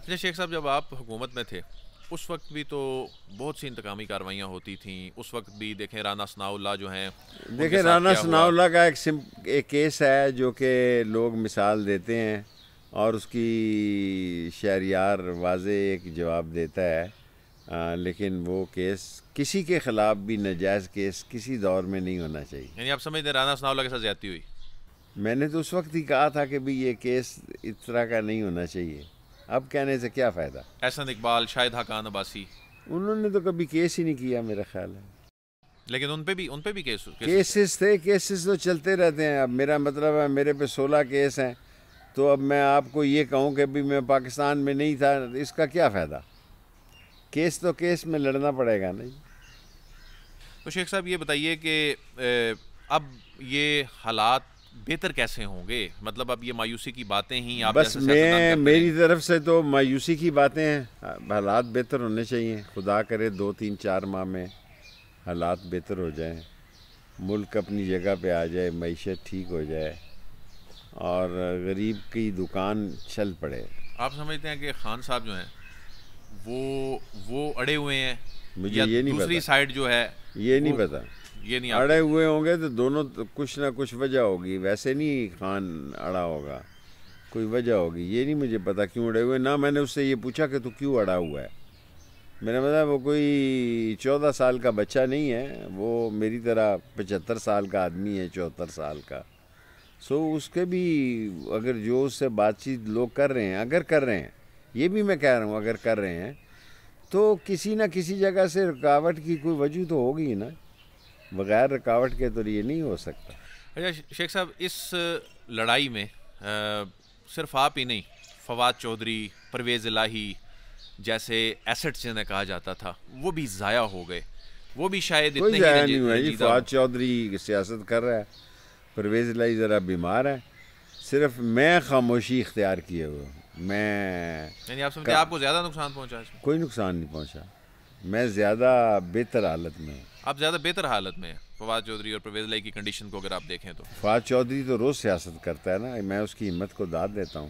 اچھا شیخ صاحب، جب آپ حکومت میں تھے اس وقت بھی تو بہت سی انتقامی کارروائیاں ہوتی تھیں. اس وقت بھی دیکھیں رانا ثناء اللہ جو ہیں ان کے دیکھیں ساتھ رانا کیا ثناء ہوا. اللہ کا ایک کیس ہے جو کہ لوگ مثال دیتے ہیں اور اس کی شہریار واضح ایک جواب دیتا ہے، لیکن وہ کیس کسی کے خلاف بھی ناجائز کیس کسی دور میں نہیں ہونا چاہیے. یعنی آپ سمجھتے ہیں رانا ثناء اللہ کے ساتھ زیادتی ہوئی؟ میں نے تو اس وقت ہی کہا تھا کہ بھی یہ کیس اس طرح کا نہیں ہونا چاہیے. اب کہنے سے کیا فائدہ؟ احسن اقبال، شاہد حقان عباسی، انہوں نے تو کبھی کیس ہی نہیں کیا میرا خیال ہے. لیکن ان پہ بھی کیسز کیسز تھے، کیسز تو چلتے رہتے ہیں. اب میرا مطلب ہے میرے پہ 16 کیس ہیں، تو اب میں آپ کو یہ کہوں کہ بھی میں پاکستان میں نہیں تھا، اس کا کیا فائدہ؟ کیس تو کیس میں لڑنا پڑے گا نہیں. تو شیخ صاحب یہ بتائیے کہ اب یہ حالات بہتر کیسے ہوں گے؟ مطلب اب یہ مایوسی کی باتیں ہی آپ بس جیسے سیاستدان کرتے میری رہیں. طرف سے تو مایوسی کی باتیں ہیں. حالات بہتر ہونے چاہیے. خدا کرے 2-3-4 ماہ میں حالات بہتر ہو جائیں، ملک اپنی جگہ پہ آ جائے، معیشت ٹھیک ہو جائے اور غریب کی دکان چل پڑے. آپ سمجھتے ہیں کہ خان صاحب جو ہیں وہ اڑے ہوئے ہیں مجھے یا یہ نہیں دوسری پتا، سائڈ جو ہے یہ نہیں وہ پتا. یہ نہیں اڑے آپ ہوئے ہوں گے تو دونوں کچھ نہ کچھ وجہ ہوگی. ویسے نہیں خان اڑا ہوگا، کوئی وجہ ہوگی. یہ نہیں مجھے پتا کیوں اڑے ہوئے. نہ میں نے اس سے یہ پوچھا کہ تو کیوں اڑا ہوا ہے. میرا مطلب وہ کوئی 14 سال کا بچہ نہیں ہے، وہ میری طرح 75 سال کا آدمی ہے، 74 سال کا. اس کے بھی اگر جو اس سے بات چیت لوگ کر رہے ہیں، اگر کر رہے ہیں، یہ بھی میں کہہ رہا ہوں اگر کر رہے ہیں تو کسی نہ کسی جگہ سے رکاوٹ کی کوئی وجہ تو ہوگی نا. بغیر رکاوٹ کے تو یہ نہیں ہو سکتا. اچھا شیخ صاحب، اس لڑائی میں صرف آپ ہی نہیں، فواد چودھری، پرویز الہی جیسے ایسٹس جنہیں کہا جاتا تھا وہ بھی ضائع ہو گئے. وہ بھی شاید کوئی اتنے ہی ضائع نہیں ہوا جی. رنجیدہ فواد ہوں. چودھری سیاست کر رہا ہے، پرویز الہی ذرا بیمار ہے. صرف میں خاموشی اختیار کیے ہوئے ہوں. یعنی آپ سمجھتے ہیں آپ کو زیادہ نقصان پہنچا اس میں؟ کوئی نقصان نہیں پہنچا. میں زیادہ بہتر حالت میں ہوں. آپ زیادہ بہتر حالت میں ہیں فواد چودھری اور پرویز الہی کی کنڈیشن کو اگر آپ دیکھیں تو. فواد چودھری تو روز سیاست کرتا ہے نا. میں اس کی ہمت کو داد دیتا ہوں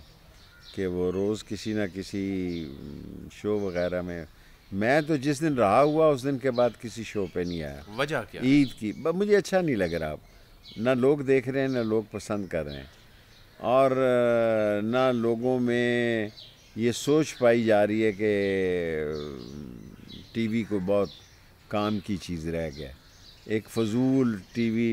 کہ وہ روز کسی نہ کسی شو وغیرہ میں تو جس دن رہا ہوا اس دن کے بعد کسی شو پہ نہیں آیا. وجہ کیا؟ عید کی مجھے اچھا نہیں لگ رہا. نہ لوگ دیکھ رہے ہیں، نہ لوگ پسند کر رہے ہیں، اور نہ لوگوں میں یہ سوچ پائی جا رہی ہے کہ ٹی وی کو بہت کام کی چیز رہ گیا. ایک فضول ٹی وی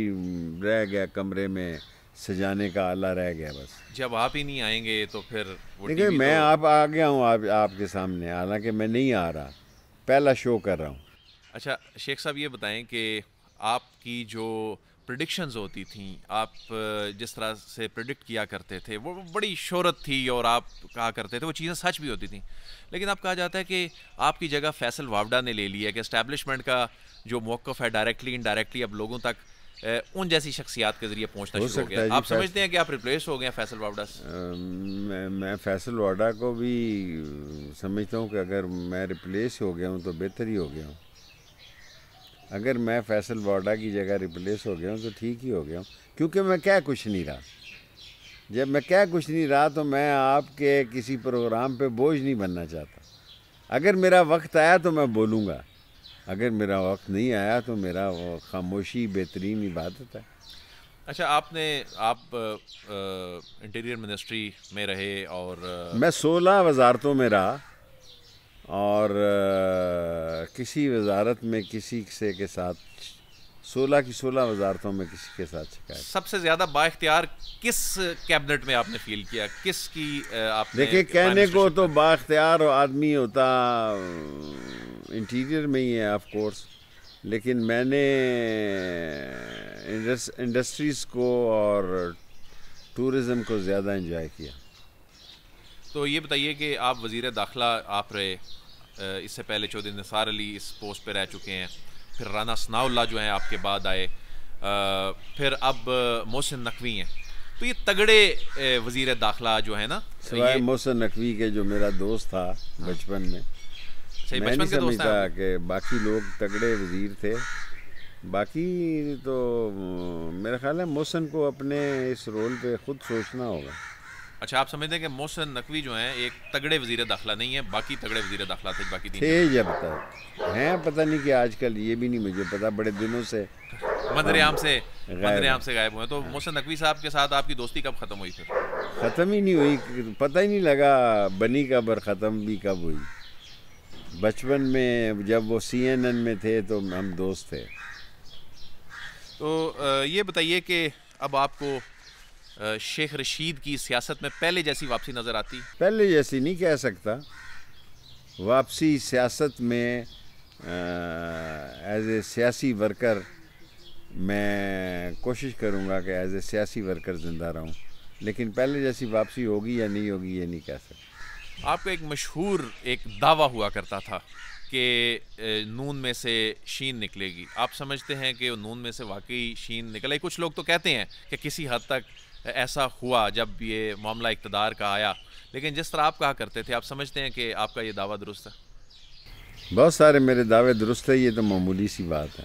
رہ گیا، کمرے میں سجانے کا آلہ رہ گیا بس. جب آپ ہی نہیں آئیں گے تو پھر وہ ٹی دیکھیں وی میں تو. آپ آ گیا ہوں آپ کے سامنے، حالانکہ میں نہیں آ رہا، پہلا شو کر رہا ہوں. اچھا شیخ صاحب یہ بتائیں کہ آپ کی جو پریڈکشنز ہوتی تھیں، آپ جس طرح سے پریڈکٹ کیا کرتے تھے وہ بڑی شہرت تھی اور آپ کہا کرتے تھے وہ چیزیں سچ بھی ہوتی تھیں. لیکن اب کہا جاتا ہے کہ آپ کی جگہ فیصل وابڈا نے لے لی ہے، کہ اسٹیبلشمنٹ کا جو موقف ہے ڈائریکٹلی انڈائریکٹلی اب لوگوں تک ان جیسی شخصیات کے ذریعے پہنچنا ہو شروع ہو سکتا گیا. ہے جی. آپ سمجھتے ہیں کہ آپ ریپلیس ہو گئے ہیں فیصل وابڈا سے؟ میں فیصل واڈا کو بھی سمجھتا ہوں کہ اگر میں ریپلیس ہو گیا ہوں تو بہتر ہی ہو گیا ہوں. اگر میں فیصل واڈا کی جگہ ریپلیس ہو گیا ہوں تو ٹھیک ہی ہو گیا ہوں، کیونکہ میں کیا کچھ نہیں رہا. جب میں کیا کچھ نہیں رہا تو میں آپ کے کسی پروگرام پہ بوجھ نہیں بننا چاہتا. اگر میرا وقت آیا تو میں بولوں گا، اگر میرا وقت نہیں آیا تو میرا خاموشی بہترین عبادت ہے. اچھا آپ انٹیریئر منسٹری میں رہے اور میں 16 وزارتوں میں رہا، اور کسی وزارت میں کسی سے کے ساتھ 16 کی 16 وزارتوں میں کسی کے ساتھ شکایت. سب سے زیادہ با اختیار کس کیبنٹ میں آپ نے فیل کیا؟ کس کی آپ نے دیکھیں پرائم کہنے کو منسٹرشپ تو میں؟ با اختیار آدمی ہوتا انٹیریئر میں ہی ہے آف کورس، لیکن میں نے انڈسٹریز کو اور ٹورزم کو زیادہ انجوائے کیا. تو یہ بتائیے کہ آپ وزیر داخلہ آپ رہے، اس سے پہلے چودھری نثار علی اس پوسٹ پہ رہ چکے ہیں، پھر رانا ثناء اللہ جو ہیں آپ کے بعد آئے، پھر اب محسن نقوی ہیں. تو یہ تگڑے وزیر داخلہ جو ہیں نا، سوائے محسن نقوی کے جو میرا دوست تھا بچپن میں، میں نہیں سمجھتا کہ باقی لوگ تگڑے وزیر تھے. باقی تو میرا خیال ہے محسن کو اپنے اس رول پہ خود سوچنا ہوگا. اچھا آپ سمجھتے ہیں کہ محسن نقوی جو ہیں ایک تگڑے وزیر داخلہ نہیں ہے، باقی تگڑے وزیر داخلہ تھے باقی تین تھے جگہ؟ جب تک ہیں پتہ نہیں کہ آج کل یہ بھی نہیں مجھے پتا، بڑے دنوں سے منظر ہم عام سے غائب غائب ہوئے ہیں، تو محسن نقوی صاحب کے ساتھ آپ کی دوستی کب ختم ہوئی پھر؟ ختم ہی نہیں ہوئی، پتہ ہی نہیں لگا بنی کب اور ختم بھی کب ہوئی۔ بچپن میں جب وہ CNN میں تھے تو ہم دوست تھے۔ تو یہ بتائیے کہ اب آپ کو شیخ رشید کی سیاست میں پہلے جیسی واپسی نظر آتی؟ پہلے جیسی نہیں کہہ سکتا، واپسی سیاست میں ایز اے سیاسی ورکر میں کوشش کروں گا کہ ایز اے سیاسی ورکر زندہ رہوں، لیکن پہلے جیسی واپسی ہوگی یا نہیں ہوگی یہ نہیں کہہ سکتا۔ آپ کا ایک مشہور ایک دعویٰ ہوا کرتا تھا کہ نون میں سے شین نکلے گی، آپ سمجھتے ہیں کہ نون میں سے واقعی شین نکلا؟ کچھ لوگ تو کہتے ہیں کہ کسی حد تک ایسا ہوا جب یہ معاملہ اقتدار کا آیا، لیکن جس طرح آپ کہا کرتے تھے، آپ سمجھتے ہیں کہ آپ کا یہ دعویٰ درست ہے؟ بہت سارے میرے دعوے درست ہے، یہ تو معمولی سی بات ہے۔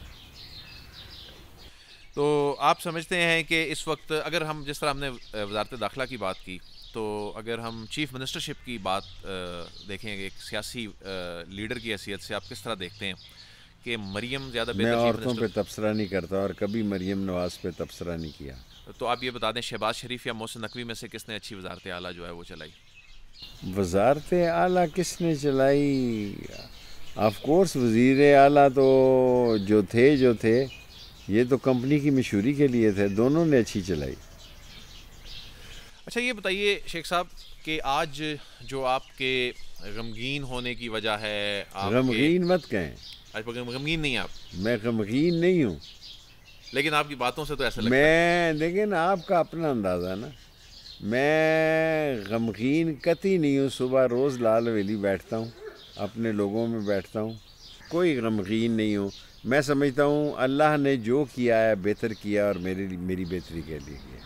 تو آپ سمجھتے ہیں کہ اس وقت اگر ہم جس طرح ہم نے وزارت داخلہ کی بات کی، تو اگر ہم چیف منسٹرشپ کی بات دیکھیں کہ ایک سیاسی لیڈر کی حیثیت سے آپ کس طرح دیکھتے ہیں کہ مریم زیادہ میں بہتر چیف عورتوں پہ منسٹر؟ تبصرہ نہیں کرتا اور کبھی مریم نواز پہ تبصرہ نہیں کیا۔ تو آپ یہ بتا دیں شہباز شریف یا محسن نقوی میں سے کس نے اچھی وزارت اعلیٰ جو ہے وہ چلائی؟ وزارت اعلیٰ کس نے چلائی؟ آف کورس وزیر اعلیٰ تو جو تھے یہ تو کمپنی کی مشہوری کے لیے تھے، دونوں نے اچھی چلائی۔ اچھا یہ بتائیے شیخ صاحب کہ آج جو آپ کے غمگین ہونے کی وجہ ہے، آپ کے غمگین مت کہیں، آج غمگین نہیں ہیں آپ، میں غمگین نہیں ہوں۔ لیکن آپ کی باتوں سے تو ایسا لگتا ہے۔ میں دیکھیں نا، آپ کا اپنا اندازہ نا، میں غمگین قطعی نہیں ہوں۔ صبح روز لال ویلی بیٹھتا ہوں، اپنے لوگوں میں بیٹھتا ہوں، کوئی غمگین نہیں ہوں۔ میں سمجھتا ہوں اللہ نے جو کیا ہے بہتر کیا اور میری بہتری کے لیے کیا۔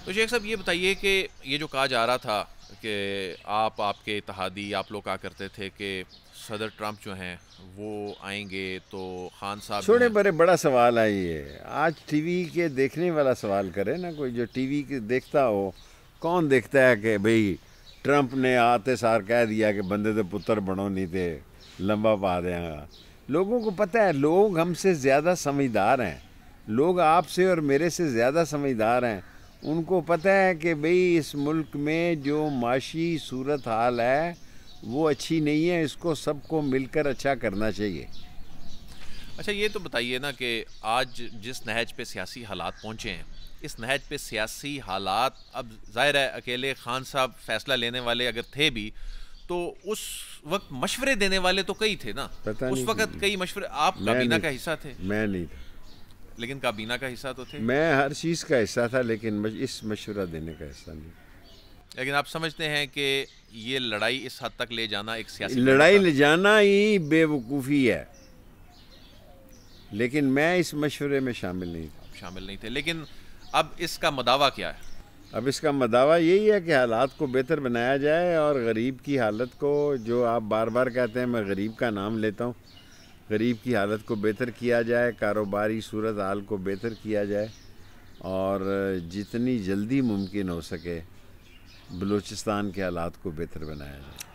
تو شیخ صاحب یہ بتائیے کہ یہ جو کہا جا رہا تھا کہ آپ کے اتحادی آپ لوگ کہا کرتے تھے کہ صدر ٹرمپ جو ہیں وہ آئیں گے تو خان صاحب جو چھوڑے ہیں، بڑے بڑا سوال ہے یہ، آج ٹی وی کے دیکھنے والا سوال کرے نا، کوئی جو ٹی وی کے دیکھتا ہو، کون دیکھتا ہے کہ بھئی ٹرمپ نے آتے سار کہہ دیا کہ بندے دے پتر بنو نہیں تھے لمبا پا دیں گا۔ لوگوں کو پتہ ہے، لوگ ہم سے زیادہ سمجھدار ہیں، لوگ آپ سے اور میرے سے زیادہ سمجھدار ہیں۔ ان کو پتہ ہے کہ بھئی اس ملک میں جو معاشی صورتحال ہے وہ اچھی نہیں ہے، اس کو سب کو مل کر اچھا کرنا چاہیے۔ اچھا یہ تو بتائیے نا کہ آج جس نہج پہ سیاسی حالات پہنچے ہیں، اس نہج پہ سیاسی حالات، اب ظاہر ہے اکیلے خان صاحب فیصلہ لینے والے اگر تھے بھی تو اس وقت مشورے دینے والے تو کئی تھے نا، پتہ اس نہیں، وقت کئی مشورے، آپ کابینہ کا حصہ تھے، میں نہیں تھا، لیکن کابینہ کا حصہ تو تھے، میں ہر چیز کا حصہ تھا لیکن اس مشورہ دینے کا حصہ نہیں۔ لیکن آپ سمجھتے ہیں کہ یہ لڑائی اس حد تک لے جانا ایک سیاسی لڑائی لے جانا ہی بے وقوفی ہے، لیکن میں اس مشورے میں شامل نہیں تھا۔ شامل نہیں تھے، لیکن اب اس کا مداوع کیا ہے؟ اب اس کا مداوع یہی ہے کہ حالات کو بہتر بنایا جائے اور غریب کی حالت کو، جو آپ بار بار کہتے ہیں میں غریب کا نام لیتا ہوں، غریب کی حالت کو بہتر کیا جائے، کاروباری صورتحال کو بہتر کیا جائے اور جتنی جلدی ممکن ہو سکے بلوچستان کے حالات کو بہتر بنایا جائے۔